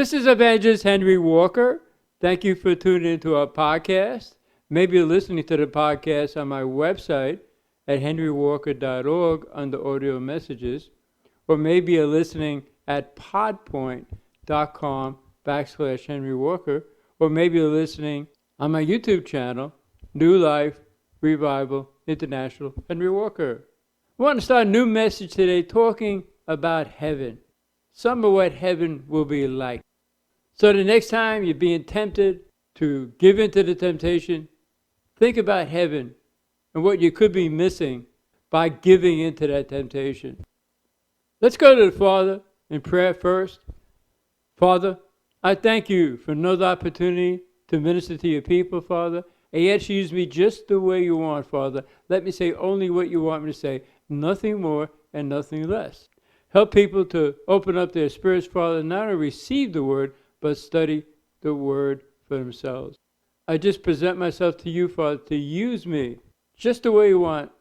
This is Evangelist Henry Walker. Thank you for tuning into our podcast. Maybe you're listening to the podcast on my website at henrywalker.org under audio messages, or maybe you're listening at podpoint.com/Henry Walker, or maybe you're listening on my YouTube channel, New Life Revival International Henry Walker. I want to start a new message today talking about heaven. Some of what heaven will be like. So the next time you're being tempted to give into the temptation, think about heaven and what you could be missing by giving into that temptation. Let's go to the Father in prayer first. Father, I thank you for another opportunity to minister to your people, Father. And yet you use me just the way you want, Father. Let me say only what you want me to say, nothing more and nothing less. Help people to open up their spirits, Father, not only receive the word, but study the word for themselves. I just present myself to you, Father, to use me just the way you want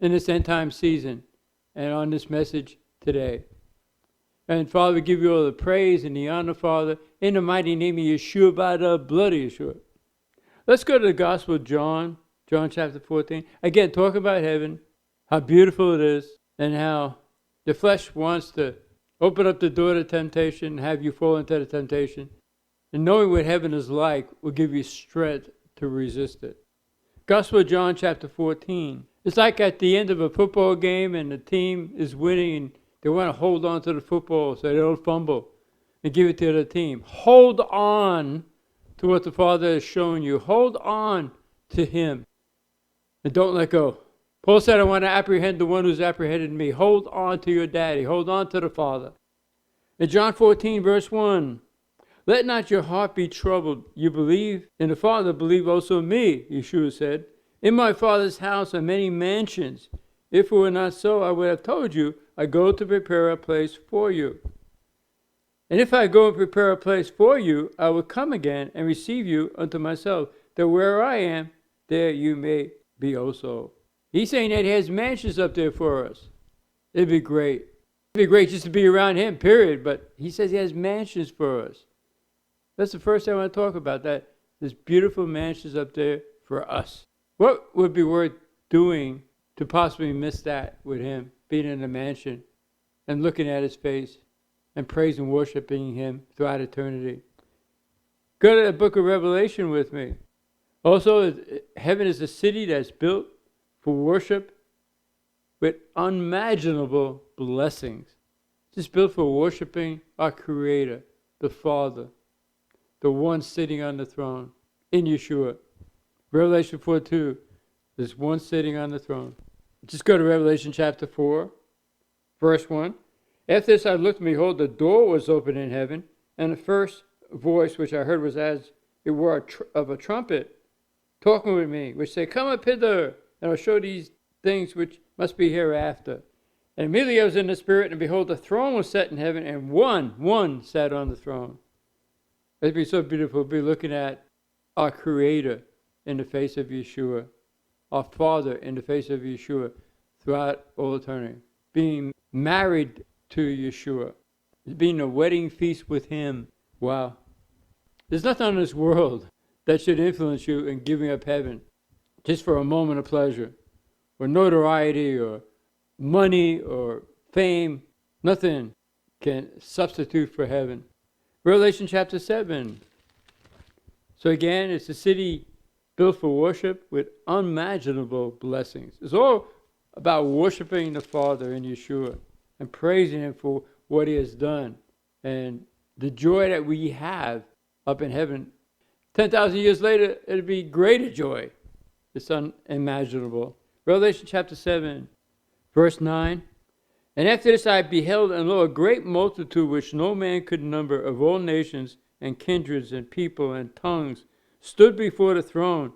in this end time season and on this message today. And Father, we give you all the praise and the honor, Father, in the mighty name of Yahshua, by the blood of Yahshua. Let's go to the Gospel of John chapter 14. Again, talk about heaven, how beautiful it is, and how the flesh wants to open up the door to temptation and have you fall into the temptation. And knowing what heaven is like will give you strength to resist it. Gospel of John chapter 14. It's like at the end of a football game and the team is winning and they want to hold on to the football so they don't fumble and give it to the team. Hold on to what the Father has shown you. Hold on to Him and don't let go. Paul said, I want to apprehend the one who's apprehended me. Hold on to your daddy. Hold on to the Father. In John 14, verse 1, let not your heart be troubled. You believe in the Father, believe also in me, Yahshua said. In my Father's house are many mansions. If it were not so, I would have told you, I go to prepare a place for you. And if I go and prepare a place for you, I will come again and receive you unto myself, that where I am, there you may be also. He's saying that he has mansions up there for us. It'd be great. It'd be great just to be around him, period. But he says he has mansions for us. That's the first thing I want to talk about, that there's beautiful mansions up there for us. What would be worth doing to possibly miss that with him, being in a mansion and looking at his face and praising and worshiping him throughout eternity? Go to the book of Revelation with me. Also, heaven is a city that's built for worship with unimaginable blessings. It's built for worshiping our Creator, the Father, the one sitting on the throne in Yahshua. Revelation 4:2, there's one sitting on the throne. Just go to Revelation chapter 4, verse 1. After this I looked, and behold, the door was open in heaven, and the first voice which I heard was as it were of a trumpet, talking with me, which said, come up hither, and I'll show these things which must be hereafter. And immediately I was in the Spirit, and behold, the throne was set in heaven, and one sat on the throne. It'd be so beautiful to be looking at our Creator in the face of Yahshua, our Father in the face of Yahshua throughout all eternity, being married to Yahshua, being a wedding feast with Him. Wow. There's nothing in this world that should influence you in giving up heaven just for a moment of pleasure, or notoriety, or money, or fame. Nothing can substitute for heaven. Revelation chapter 7. So again, it's a city built for worship with unimaginable blessings. It's all about worshiping the Father in Yahshua and praising Him for what He has done. And the joy that we have up in heaven, 10,000 years later, it'll be greater joy. It's unimaginable. Revelation chapter 7, verse 9. And after this I beheld, and lo, a great multitude which no man could number, of all nations and kindreds and people and tongues, stood before the throne,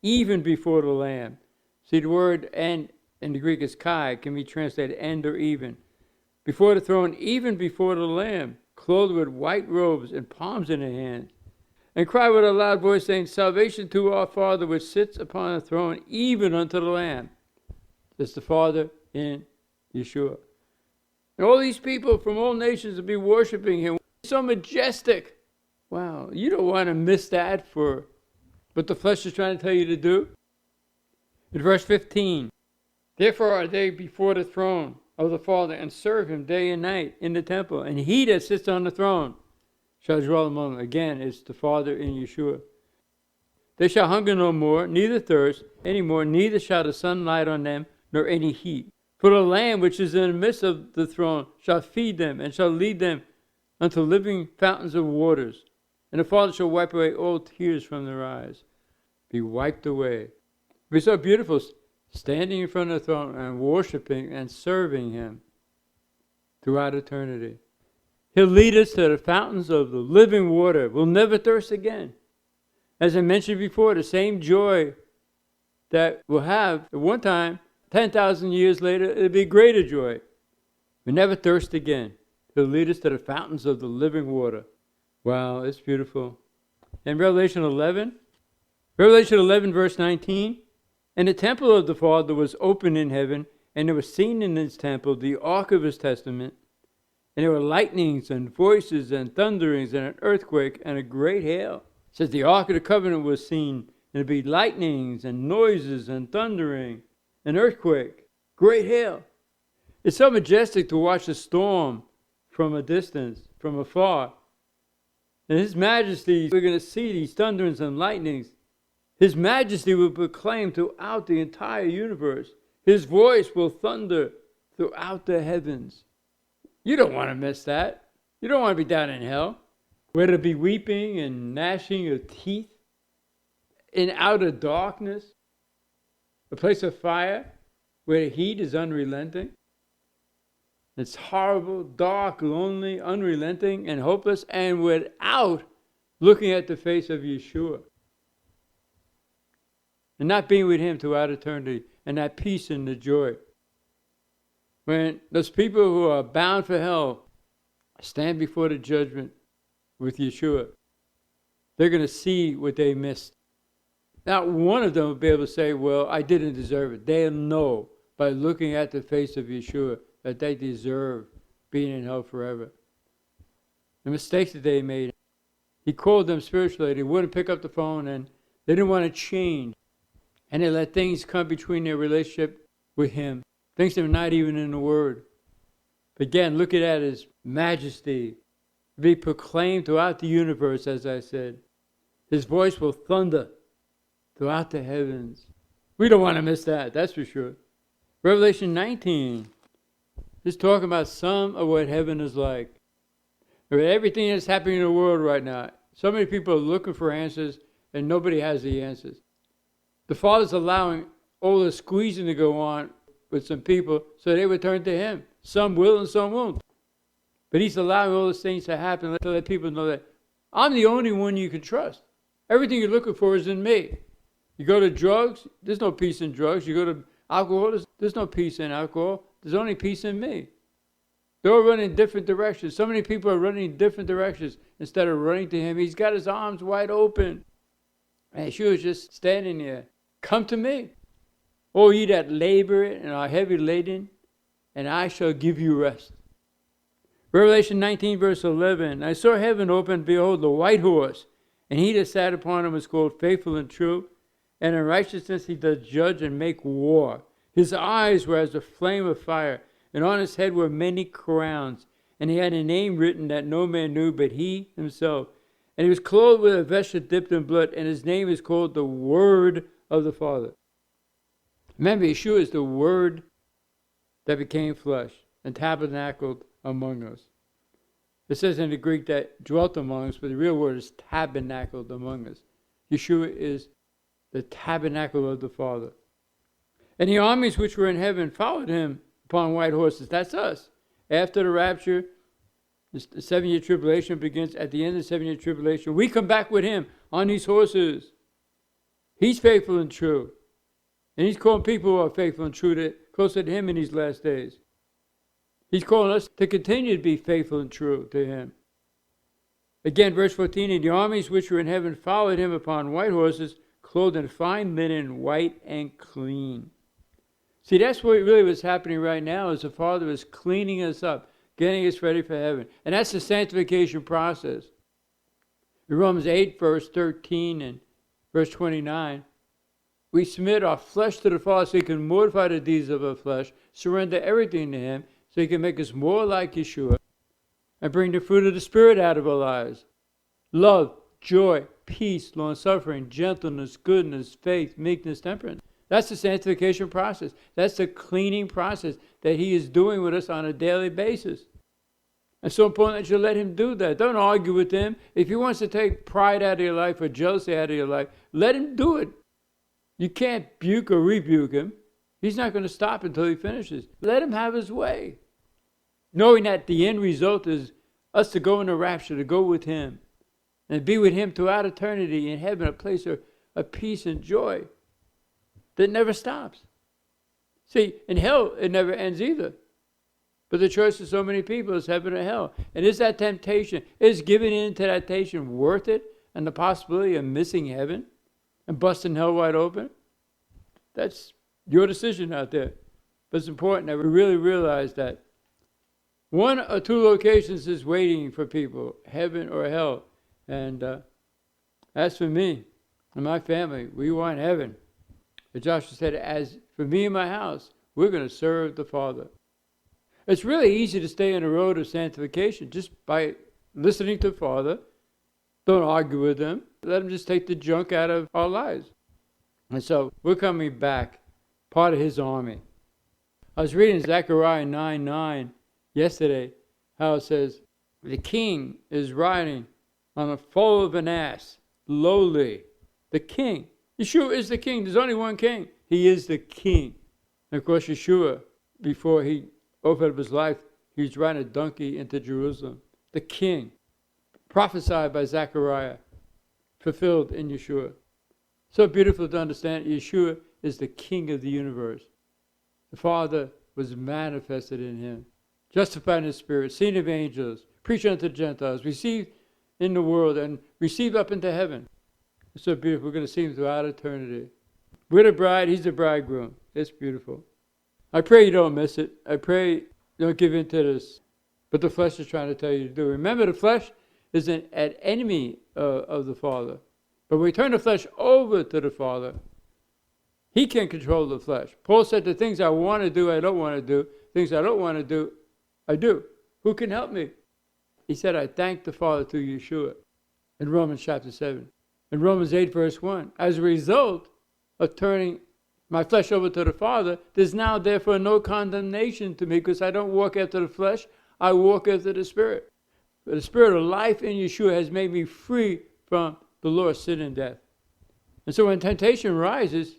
even before the Lamb. See, the word "and" in the Greek is kai, can be translated "and" or "even." Before the throne, even before the Lamb, clothed with white robes and palms in their hands, and cried with a loud voice, saying, salvation to our Father which sits upon the throne, even unto the Lamb. That's the Father in Yahshua. And all these people from all nations will be worshiping Him So majestic. Wow, you don't want to miss that for what the flesh is trying to tell you to do. In verse 15, therefore are they before the throne of the Father, and serve him day and night in the temple. And he that sits on the throne shall dwell among them. Again, it's the Father in Yahshua. They shall hunger no more, neither thirst any more, neither shall the sun light on them, nor any heat. For the Lamb which is in the midst of the throne shall feed them, and shall lead them unto living fountains of waters. And the Father shall wipe away all tears from their eyes. Be wiped away. It'll be so beautiful, standing in front of the throne and worshiping and serving him throughout eternity. He'll lead us to the fountains of the living water. We'll never thirst again. As I mentioned before, the same joy that we'll have at one time, 10,000 years later, it'll be greater joy. We never thirst again. He'll lead us to the fountains of the living water. Wow, it's beautiful. In Revelation 11 verse 19, and the temple of the Father was open in heaven, and there was seen in his temple the ark of his testament, and there were lightnings and voices and thunderings and an earthquake and a great hail. It says the ark of the covenant was seen, and there'd be lightnings and noises and thundering, an earthquake, great hail. It's so majestic to watch a storm from a distance, from afar. And his majesty, we're going to see these thunderings and lightnings. His majesty will proclaim throughout the entire universe. His voice will thunder throughout the heavens. You don't want to miss that. You don't want to be down in hell, where there'll be weeping and gnashing of teeth, in outer darkness, a place of fire where the heat is unrelenting. It's horrible, dark, lonely, unrelenting, and hopeless, and without looking at the face of Yahshua. And not being with him throughout eternity, and that peace and the joy. When those people who are bound for hell stand before the judgment with Yahshua, they're going to see what they missed. Not one of them will be able to say, well, I didn't deserve it. They'll know by looking at the face of Yahshua that they deserve being in hell forever. The mistakes that they made. He called them spiritually. They wouldn't pick up the phone, and they didn't want to change. And they let things come between their relationship with him. Things that are not even in the Word. But again, look at that as majesty. Be proclaimed throughout the universe, as I said. His voice will thunder throughout the heavens. We don't want to miss that, that's for sure. Revelation 19 is talking about some of what heaven is like. Everything that's happening in the world right now, so many people are looking for answers, and nobody has the answers. The Father's allowing all the squeezing to go on with some people so they would turn to him. Some will and some won't. But he's allowing all those things to happen to let people know that I'm the only one you can trust. Everything you're looking for is in me. You go to drugs, there's no peace in drugs. You go to alcohol, there's no peace in alcohol. There's only peace in me. They're all running in different directions. So many people are running in different directions instead of running to him. He's got his arms wide open. And she was just standing there. Come to me, all ye that labor and are heavy laden, and I shall give you rest. Revelation 19 verse 11, I saw heaven open, behold, the white horse, and he that sat upon him was called Faithful and True, and in righteousness he does judge and make war. His eyes were as a flame of fire, and on his head were many crowns, and he had a name written that no man knew but he himself. And he was clothed with a vesture dipped in blood, and his name is called the Word of the Father. Remember, Yeshua is the Word that became flesh and tabernacled among us. It says in the Greek that dwelt among us, but the real word is tabernacled among us. Yeshua is the tabernacle of the Father. And the armies which were in heaven followed him upon white horses. That's us. After the rapture, the 7-year tribulation begins. At the end of the 7-year tribulation, we come back with him on these horses. He's faithful and true. And he's calling people who are faithful and true closer to him in these last days. He's calling us to continue to be faithful and true to him. Again, verse 14, and the armies which were in heaven followed him upon white horses, clothed in fine linen, white and clean. See, that's what really was happening right now, is the Father is cleaning us up, getting us ready for heaven. And that's the sanctification process. In Romans 8, verse 13 and verse 29, we submit our flesh to the Father so he can mortify the deeds of our flesh, surrender everything to him so he can make us more like Yahshua, and bring the fruit of the Spirit out of our lives. Love, joy, peace, longsuffering, gentleness, goodness, faith, meekness, temperance. That's the sanctification process. That's the cleaning process that he is doing with us on a daily basis. It's so important that you let him do that. Don't argue with him. If he wants to take pride out of your life or jealousy out of your life, let him do it. You can't buke or rebuke him. He's not going to stop until he finishes. Let him have his way. Knowing that the end result is us to go in the rapture, to go with him, and be with him throughout eternity in heaven, a place of peace and joy that never stops. See, in hell, it never ends either. But the choice of so many people is heaven or hell. And is that temptation, is giving in to that temptation worth it, and the possibility of missing heaven and busting hell wide open? That's your decision out there. But it's important that we really realize that one or two locations is waiting for people, heaven or hell. And as for me and my family, we want heaven. But Joshua said, as for me and my house, we're going to serve the Father. It's really easy to stay on the road of sanctification just by listening to the Father. Don't argue with him. Let him just take the junk out of our lives. And so we're coming back, part of his army. I was reading Zechariah 9:9 yesterday, how it says, the king is riding on a foal of an ass, lowly. The king. Yahshua is the king. There's only one king. He is the king. And of course, Yahshua, before he offered up his life, he was riding a donkey into Jerusalem. The king, prophesied by Zechariah, fulfilled in Yahshua. So beautiful to understand, Yahshua is the king of the universe. The Father was manifested in him, justified in his spirit, seen of angels, preached unto the Gentiles, received in the world, and received up into heaven. It's so beautiful. We're going to see him throughout eternity. We're the bride, he's the bridegroom. It's beautiful. I pray you don't miss it. I pray you don't give in to this, but the flesh is trying to tell you to do. Remember, the flesh is an enemy of the Father. But when we turn the flesh over to the Father, he can control the flesh. Paul said, the things I want to do, I don't want to do. Things I don't want to do, I do. Who can help me? He said, I thank the Father through Yahshua in Romans chapter 7. In Romans 8, verse 1, as a result of turning my flesh over to the Father, there's now therefore no condemnation to me because I don't walk after the flesh, I walk after the Spirit. But the Spirit of life in Yahshua has made me free from the law of sin and death. And so when temptation rises,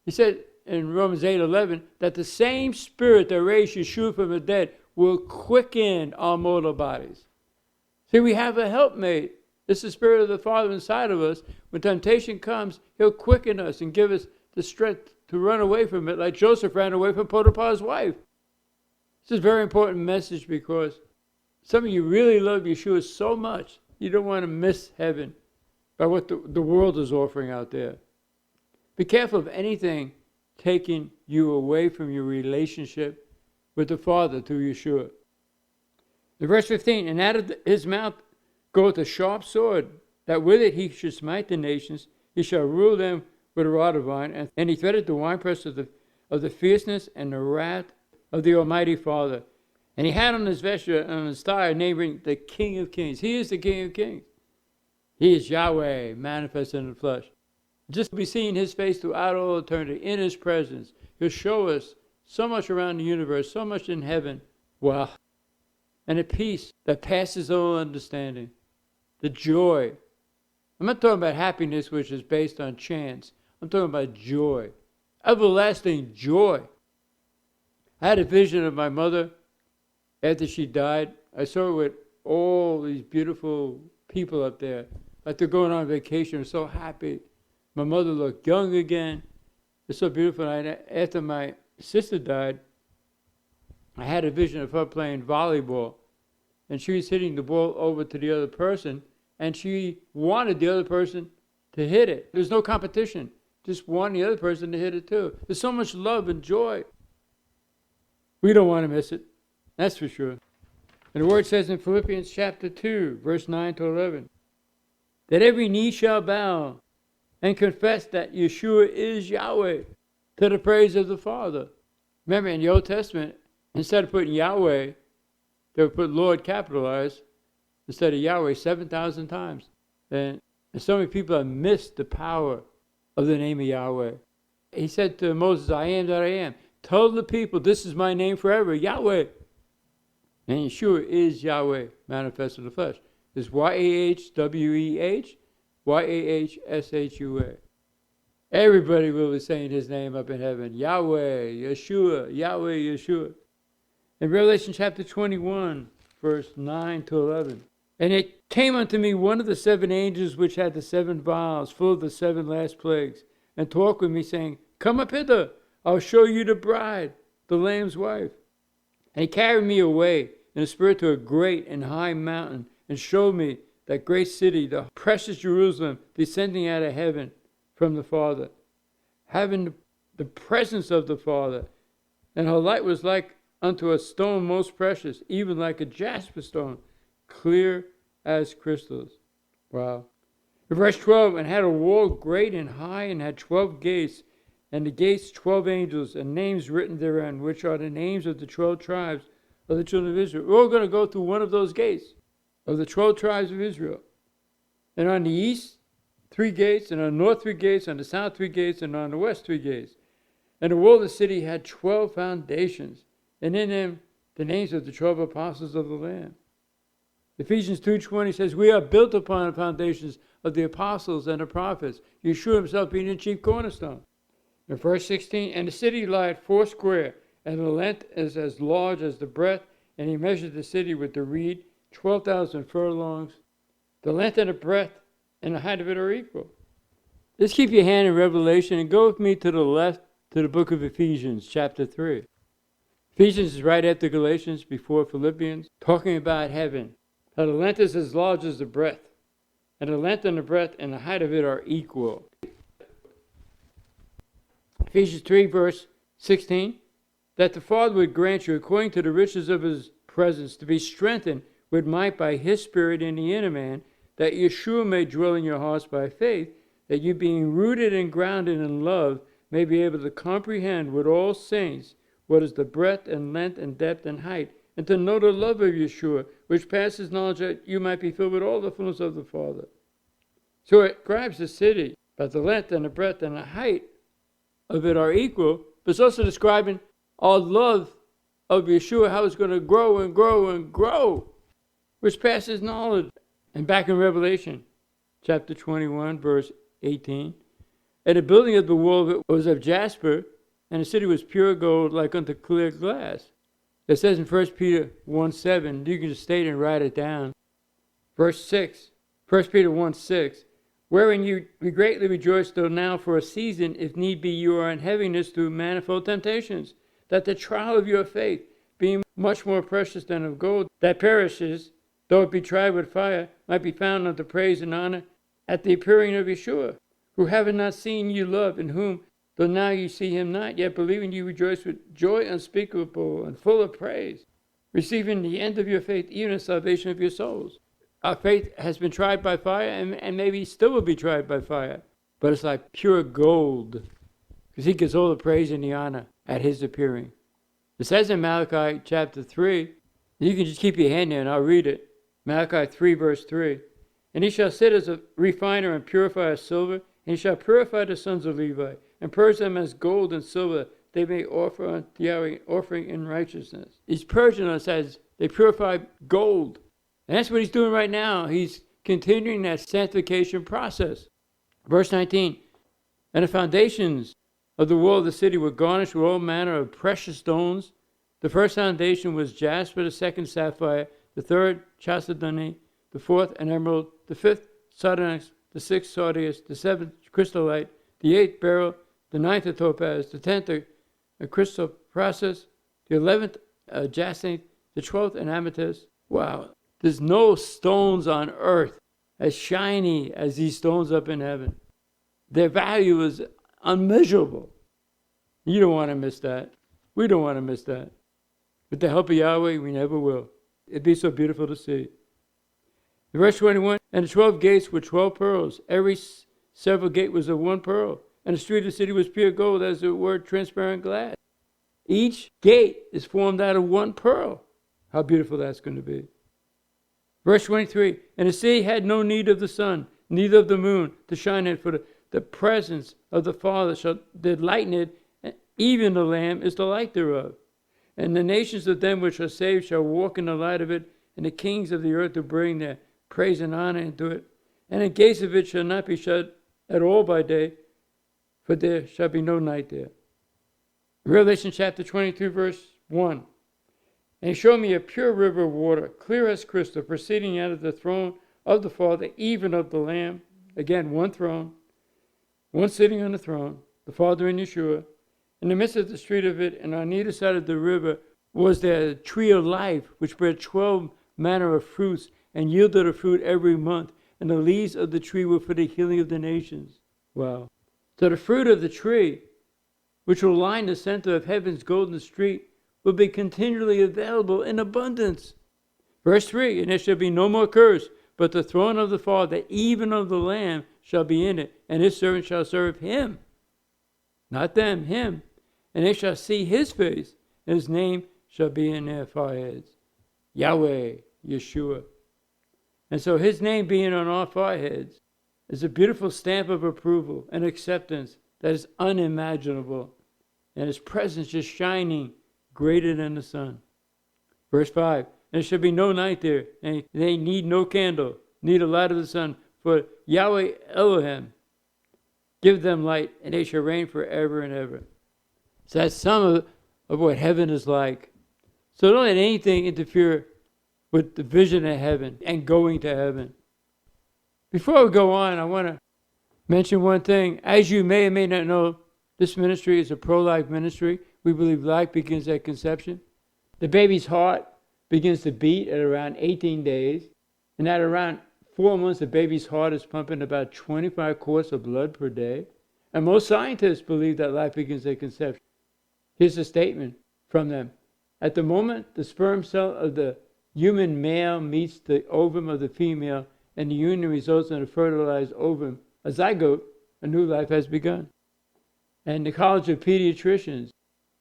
he said in Romans 8:11 that the same Spirit that raised Yahshua from the dead will quicken our mortal bodies. See, we have a helpmate. It's the Spirit of the Father inside of us. When temptation comes, he'll quicken us and give us the strength to run away from it, like Joseph ran away from Potiphar's wife. This is a very important message because some of you really love Yahshua so much, you don't want to miss heaven by what the world is offering out there. Be careful of anything taking you away from your relationship with the Father through Yahshua. In verse 15, and out of his mouth goeth a sharp sword, that with it he should smite the nations. He shall rule them with a rod of iron. And he threaded the winepress of the fierceness and the wrath of the Almighty Father. And he had on his vesture, on his thigh, naming the King of Kings. He is the King of Kings. He is Yahweh, manifested in the flesh. Just to be seeing his face throughout all eternity, in his presence. He'll show us so much around the universe, so much in heaven. Wow. And a peace that passes all understanding. The joy. I'm not talking about happiness, which is based on chance. I'm talking about joy. Everlasting joy. I had a vision of my mother after she died. I saw her with all these beautiful people up there. Like they're going on vacation. They're so happy. My mother looked young again. It's so beautiful. And after my sister died, I had a vision of her playing volleyball. And she was hitting the ball over to the other person. And she wanted the other person to hit it. There's no competition. Just wanting the other person to hit it too. There's so much love and joy. We don't want to miss it. That's for sure. And the word says in Philippians chapter 2, verse 9 to 11, that every knee shall bow and confess that Yahshua is Yahweh to the praise of the Father. Remember, in the Old Testament, instead of putting Yahweh, they would put Lord capitalized instead of Yahweh 7,000 times. And so many people have missed the power of the name of Yahweh. He said to Moses, I am that I am. Tell the people, this is my name forever, Yahweh. And Yeshua is Yahweh manifested in the flesh. It's Y-A-H-W-E-H, Y-A-H-S-H-U-A. Everybody will be saying his name up in heaven. Yahweh, Yeshua, Yahweh, Yeshua. In Revelation chapter 21, verse 9 to 11. And it came unto me one of the seven angels which had the seven vials full of the seven last plagues, and talked with me, saying, Come up hither, I'll show you the bride, the Lamb's wife. And he carried me away in the spirit to a great and high mountain, and showed me that great city, the precious Jerusalem, descending out of heaven from the Father, having the presence of the Father. And her light was like unto a stone most precious, even like a jasper stone, clear as crystals. Wow. In verse 12, and had a wall great and high, and had 12 gates, and the gates 12 angels, and names written therein, which are the names of the 12 tribes of the children of Israel. We're all going to go through one of those gates of the 12 tribes of Israel. And on the east, 3 gates, and on the north 3 gates, on the south 3 gates, and on the west 3 gates. And the wall of the city had 12 foundations, and in them the names of the 12 apostles of the Lamb. Ephesians 2:20 says, we are built upon the foundations of the apostles and the prophets, Yeshua himself being the chief cornerstone. In verse 16, and the city lieth 4 square, and the length is as large as the breadth, and he measured the city with the reed, 12,000 furlongs. The length and the breadth and the height of it are equal. Just keep your hand in Revelation and go with me to the left to the book of Ephesians, chapter 3. Ephesians is right after Galatians, before Philippians, talking about heaven. How the length is as large as the breadth, and the length and the breadth and the height of it are equal. Ephesians 3, verse 16, that the Father would grant you, according to the riches of his presence, to be strengthened with might by his Spirit in the inner man, that Yeshua may dwell in your hearts by faith, that you being rooted and grounded in love may be able to comprehend with all saints what is the breadth and length and depth and height, and to know the love of Yeshua, which passes knowledge, that you might be filled with all the fullness of the Father. So it describes the city, but the length and the breadth and the height of it are equal, but it's also describing our love of Yeshua, how it's going to grow and grow and grow, which passes knowledge. And back in Revelation, chapter 21, verse 18, and the building of the wall of it was of jasper, and the city was pure gold, like unto clear glass. It says in 1 Peter 1:7, you can just state and write it down. Verse 6, 1 Peter 1:6, wherein you greatly rejoice, though now for a season, if need be, you are in heaviness through manifold temptations, that the trial of your faith, being much more precious than of gold, that perishes, though it be tried with fire, might be found unto praise and honor at the appearing of Yeshua, who having not seen you love, in whom, though now you see him not, yet believing you rejoice with joy unspeakable and full of praise, receiving the end of your faith, even the salvation of your souls. Our faith has been tried by fire, and maybe still will be tried by fire, but it's like pure gold, because he gets all the praise and the honor at his appearing. It says in Malachi chapter 3, you can just keep your hand there and I'll read it. Malachi 3, verse 3. And he shall sit as a refiner and purify as silver, and he shall purify the sons of Levi, and purge them as gold and silver, they may offer unto Yahweh offering in righteousness. He's purging us as they purify gold. And that's what he's doing right now. He's continuing that sanctification process. Verse 19, and the foundations of the wall of the city were garnished with all manner of precious stones. The first foundation was jasper, the second sapphire, the third chalcedony, the fourth an emerald, the fifth sardonyx, the sixth sardius, the seventh chrysolite, the eighth beryl, the ninth a topaz, the 10th a chrysoprasus, the 11th a jacinth, the 12th an amethyst. Wow, there's no stones on earth as shiny as these stones up in heaven. Their value is unmeasurable. You don't want to miss that. We don't want to miss that. With the help of Yahweh, we never will. It'd be so beautiful to see. In verse 21, and the 12 gates were 12 pearls. Every several gate was of one pearl. And the street of the city was pure gold, as it were transparent glass. Each gate is formed out of one pearl. How beautiful that's going to be. Verse 23, and the city had no need of the sun, neither of the moon to shine in, for the presence of the Father shall delight in it, and even the Lamb is the light thereof. And the nations of them which are saved shall walk in the light of it, and the kings of the earth to bring their praise and honor into it. And the gates of it shall not be shut at all by day, for there shall be no night there. Revelation chapter 22, verse 1. And he showed me a pure river of water, clear as crystal, proceeding out of the throne of the Father, even of the Lamb. Again, one throne, one sitting on the throne, the Father and Yahshua. In the midst of the street of it, and on either side of the river, was there a tree of life, which bare 12 manner of fruits, and yielded a fruit every month. And the leaves of the tree were for the healing of the nations. Wow. So the fruit of the tree, which will line the center of heaven's golden street, will be continually available in abundance. Verse 3, and there shall be no more curse, but the throne of the Father, even of the Lamb, shall be in it, and his servants shall serve him. Not them, him. And they shall see his face, and his name shall be in their foreheads. Yahweh, Yahshua. And so his name being on our foreheads is a beautiful stamp of approval and acceptance that is unimaginable. And his presence just shining greater than the sun. Verse 5, and there shall be no night there, and they need no candle, neither light of the sun, for Yahweh Elohim give them light, and they shall reign forever and ever. So that's some of what heaven is like. So don't let anything interfere with the vision of heaven and going to heaven. Before we go on, I want to mention one thing. As you may or may not know, this ministry is a pro-life ministry. We believe life begins at conception. The baby's heart begins to beat at around 18 days. And at around 4 months, the baby's heart is pumping about 25 quarts of blood per day. And most scientists believe that life begins at conception. Here's a statement from them. At the moment the sperm cell of the human male meets the ovum of the female, and the union results in a fertilized ovum, a zygote, a new life has begun. And the College of Pediatricians,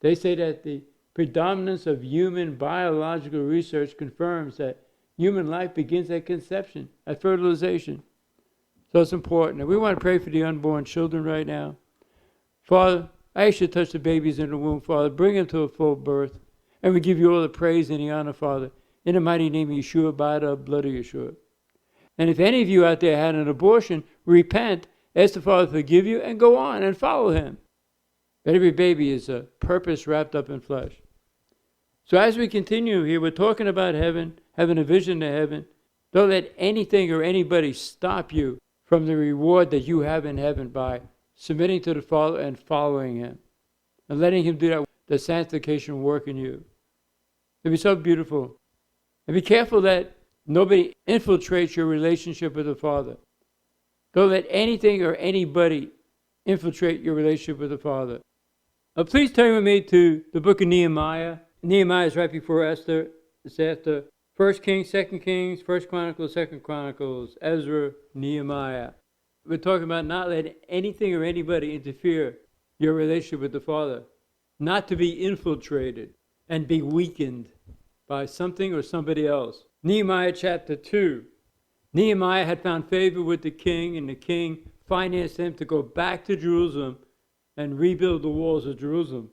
they say that the predominance of human biological research confirms that human life begins at conception, at fertilization. So it's important. And we want to pray for the unborn children right now. Father, I ask you to touch the babies in the womb, Father. Bring them to a full birth. And we give you all the praise and the honor, Father. In the mighty name of Yahshua, by the blood of Yahshua. And if any of you out there had an abortion, repent, ask the Father to forgive you, and go on and follow him. But every baby is a purpose wrapped up in flesh. So as we continue here, we're talking about heaven, having a vision to heaven. Don't let anything or anybody stop you from the reward that you have in heaven by submitting to the Father and following him. And letting him do that, the sanctification work in you. It'll be so beautiful. And be careful that nobody infiltrates your relationship with the Father. Don't let anything or anybody infiltrate your relationship with the Father. Please turn with me to the book of Nehemiah. Nehemiah is right before Esther. It's after 1 Kings, 2 Kings, 1 Chronicles, 2 Chronicles, Ezra, Nehemiah. We're talking about not letting anything or anybody interfere your relationship with the Father. Not to be infiltrated and be weakened by something or somebody else. Nehemiah chapter 2. Nehemiah had found favor with the king, and the king financed him to go back to Jerusalem and rebuild the walls of Jerusalem.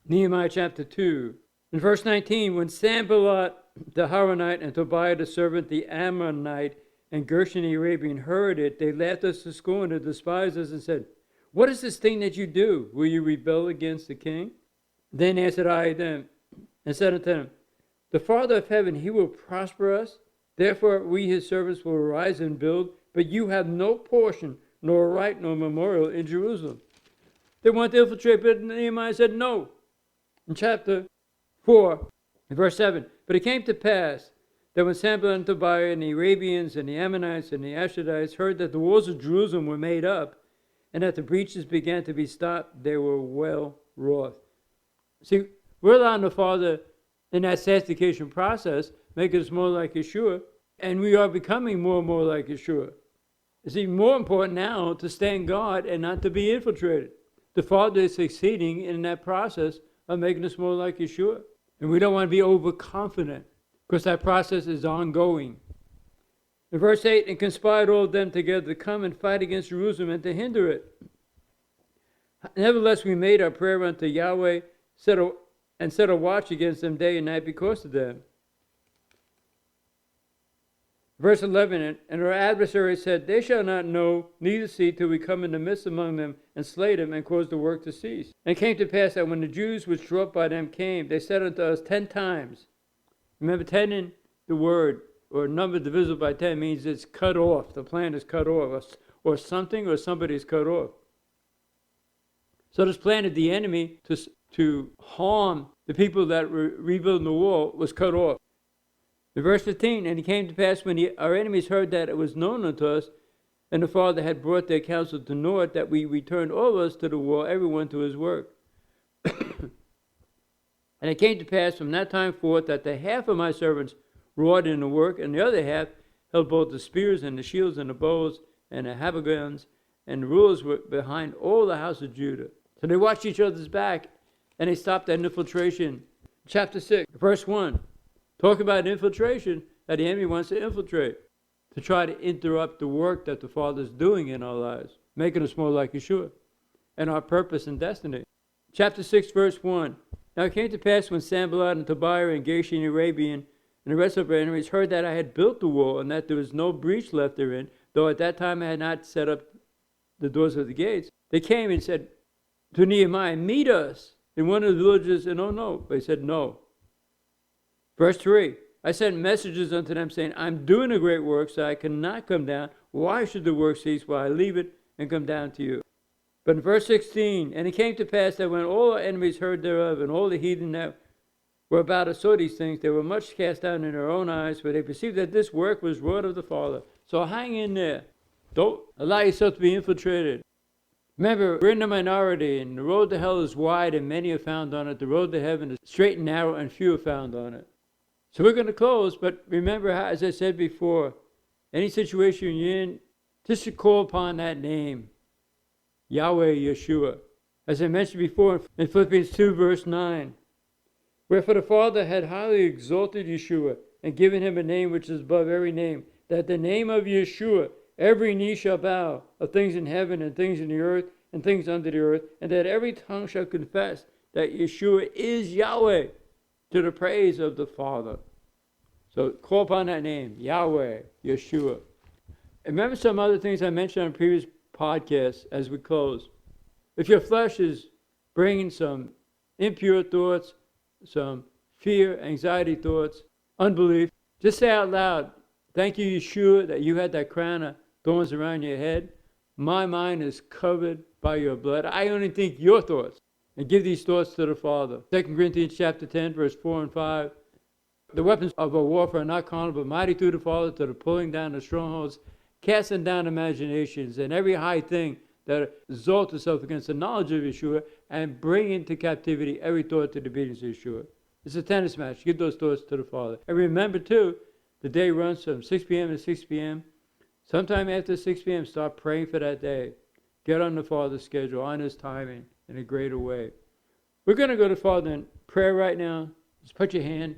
Nehemiah chapter 2. In verse 19, when Sanballat the Horonite and Tobiah the servant, the Ammonite, and Gershon the Arabian heard it, they laughed us to scorn and despised us and said, "What is this thing that you do? Will you rebel against the king?" Then answered I them and said unto them, "The Father of heaven, he will prosper us. Therefore we his servants will arise and build, but you have no portion, nor right, nor memorial in Jerusalem." They want to infiltrate, but Nehemiah said no. In chapter 4, in verse 7, but it came to pass that when Sanballat and Tobiah and the Arabians and the Ammonites and the Ashdodites heard that the walls of Jerusalem were made up, and that the breaches began to be stopped, they were well wroth. See, we're allowing the Father in that sanctification process, making us more like Yahshua, and we are becoming more and more like Yahshua. It's even more important now to stay in God and not to be infiltrated. The Father is succeeding in that process of making us more like Yahshua. And we don't want to be overconfident, because that process is ongoing. In verse 8, and conspired all of them together to come and fight against Jerusalem and to hinder it. Nevertheless, we made our prayer unto Yahweh, set a watch against them day and night because of them. Verse 11, and our adversary said, they shall not know, neither see, till we come in the midst among them, and slay them, and cause the work to cease. And it came to pass that when the Jews which drove by them came, they said unto us 10 times. Remember, 10 in the word, or number divisible by 10, means it's cut off. The plan is cut off, or something or somebody is cut off. So this plan of the enemy to harm the people that were rebuilding the wall was cut off. In verse 15, and it came to pass when our enemies heard that it was known unto us, and the Father had brought their counsel to naught, that we returned all of us to the wall, everyone to his work. And it came to pass from that time forth that the half of my servants wrought in the work, and the other half held both the spears and the shields and the bows and the habergeons, and the rulers were behind all the house of Judah. So they watched each other's back, and they stopped that infiltration. Chapter 6, verse 1. Talk about infiltration, that the enemy wants to infiltrate, to try to interrupt the work that the Father's doing in our lives, making us more like Yahshua, and our purpose and destiny. Chapter 6, verse 1. Now it came to pass when Sanballat and Tobiah and Geshem and Arabian and the rest of our enemies heard that I had built the wall, and that there was no breach left therein, though at that time I had not set up the doors of the gates, they came and said to Nehemiah, meet us in one of the villages, and oh no. But he said no. Verse 3, I sent messages unto them, saying, I'm doing a great work, so I cannot come down. Why should the work cease while I leave it and come down to you? But in verse 16, and it came to pass that when all our enemies heard thereof, and all the heathen that were about us saw these things, they were much cast down in their own eyes, for they perceived that this work was wrought of the Father. So hang in there. Don't allow yourself to be infiltrated. Remember, we're in the minority, and the road to hell is wide, and many are found on it. The road to heaven is straight and narrow, and few are found on it. So we're going to close, but remember, how, as I said before, any situation you're in, just to call upon that name, Yahweh Yahshua. As I mentioned before in Philippians 2, verse 9, wherefore the Father had highly exalted Yahshua, and given him a name which is above every name, that the name of Yahshua every knee shall bow, of things in heaven and things in the earth and things under the earth, and that every tongue shall confess that Yahshua is Yahweh, to the praise of the Father. So call upon that name, Yahweh, Yahshua. And remember some other things I mentioned on previous podcasts as we close. If your flesh is bringing some impure thoughts, some fear, anxiety thoughts, unbelief, just say out loud, thank you, Yahshua, that you had that crown of thorns around your head. My mind is covered by your blood. I only think your thoughts. And give these thoughts to the Father. 2 Corinthians chapter 10, verse 4 and 5. The weapons of our warfare are not carnal, but mighty through the Father to the pulling down of strongholds, casting down imaginations, and every high thing that exalts itself against the knowledge of Yahshua, and bring into captivity every thought to the obedience of Yahshua. It's a tennis match. Give those thoughts to the Father. And remember, too, the day runs from 6 p.m. to 6 p.m. Sometime after 6 p.m., start praying for that day. Get on the Father's schedule, on His timing, in a greater way. We're going to go to Father in prayer right now. Just put your hand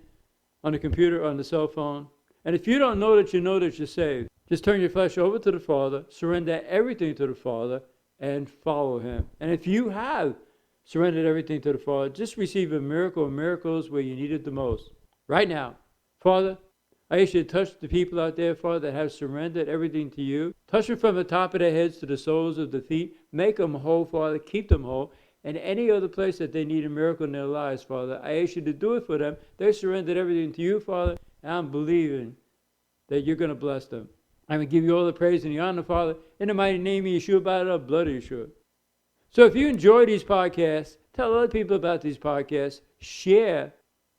on the computer, on the cell phone. And if you don't know that you're saved, just turn your flesh over to the Father, surrender everything to the Father, and follow Him. And if you have surrendered everything to the Father, just receive a miracle or miracles where you need it the most. Right now, Father, I ask you to touch the people out there, Father, that have surrendered everything to you. Touch them from the top of their heads to the soles of the feet. Make them whole, Father. Keep them whole. And any other place that they need a miracle in their lives, Father, I ask you to do it for them. They surrendered everything to you, Father, and I'm believing that you're going to bless them. I'm going to give you all the praise and the honor, Father, in the mighty name of Yahshua, by the blood of Yahshua. So if you enjoy these podcasts, tell other people about these podcasts, share,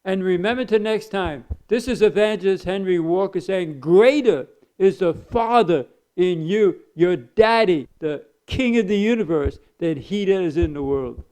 and remember to next time, this is Evangelist Henry Walker saying, greater is the Father in you, your daddy, the King of the universe, than he that is in the world.